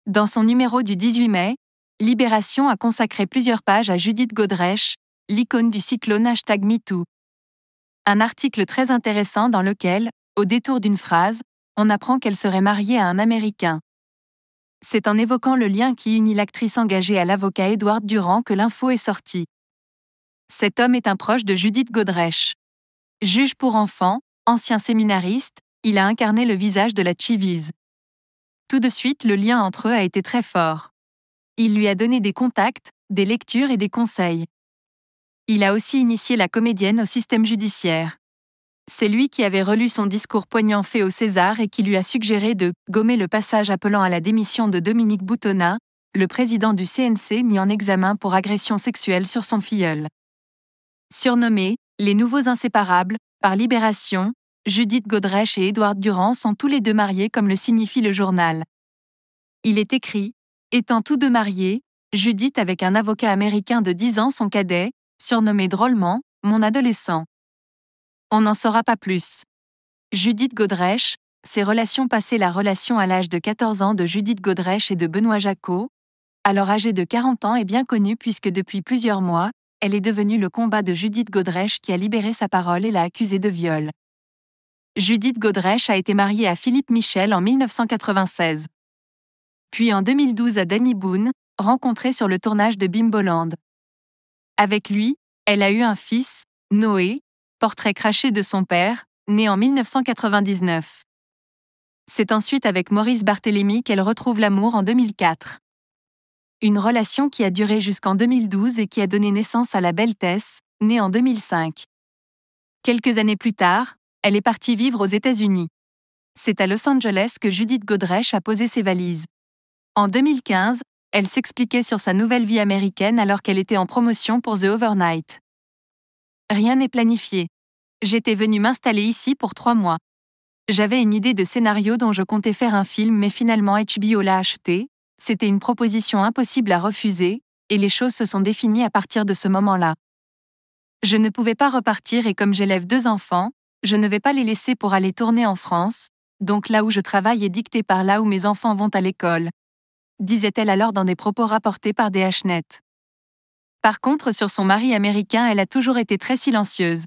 Dans son numéro du 18 mai, Libération a consacré plusieurs pages à Judith Godrèche, l'icône du cyclone #MeToo. Un article très intéressant dans lequel, au détour d'une phrase, on apprend qu'elle serait mariée à un Américain. C'est en évoquant le lien qui unit l'actrice engagée à l'avocat Édouard Durand que l'info est sortie. Cet homme est un proche de Judith Godrèche. Juge pour enfants, ancien séminariste, il a incarné le visage de la Chivise. Tout de suite, le lien entre eux a été très fort. Il lui a donné des contacts, des lectures et des conseils. Il a aussi initié la comédienne au système judiciaire. C'est lui qui avait relu son discours poignant fait au César et qui lui a suggéré de gommer le passage appelant à la démission de Dominique Boutonnat, le président du CNC mis en examen pour agression sexuelle sur son filleul. Surnommés « les nouveaux inséparables » par Libération, Judith Godrèche et Édouard Durand sont tous les deux mariés comme le signifie le journal. Il est écrit « Étant tous deux mariés, Judith avec un avocat américain de 10 ans son cadet, surnommé drôlement « mon adolescent ». On n'en saura pas plus. Judith Godrèche, ses relations passées. La relation à l'âge de 14 ans de Judith Godrèche et de Benoît Jacot, alors âgé de 40 ans, est bien connue puisque depuis plusieurs mois, elle est devenue le combat de Judith Godrèche qui a libéré sa parole et l'a accusée de viol. Judith Godrèche a été mariée à Philippe Michel en 1996. Puis en 2012 à Danny Boone, rencontré sur le tournage de Bimboland. Avec lui, elle a eu un fils, Noé, portrait craché de son père, né en 1999. C'est ensuite avec Maurice Barthélémy qu'elle retrouve l'amour en 2004. Une relation qui a duré jusqu'en 2012 et qui a donné naissance à la belle Tess, née en 2005. Quelques années plus tard, elle est partie vivre aux États-Unis. C'est à Los Angeles que Judith Godrèche a posé ses valises. En 2015, elle s'expliquait sur sa nouvelle vie américaine alors qu'elle était en promotion pour The Overnight. Rien n'est planifié. J'étais venue m'installer ici pour 3 mois. J'avais une idée de scénario dont je comptais faire un film mais finalement HBO l'a acheté, c'était une proposition impossible à refuser, et les choses se sont définies à partir de ce moment-là. Je ne pouvais pas repartir et comme j'élève 2 enfants, je ne vais pas les laisser pour aller tourner en France, donc là où je travaille est dicté par là où mes enfants vont à l'école, disait-elle alors dans des propos rapportés par DHNet. Par contre sur son mari américain elle a toujours été très silencieuse.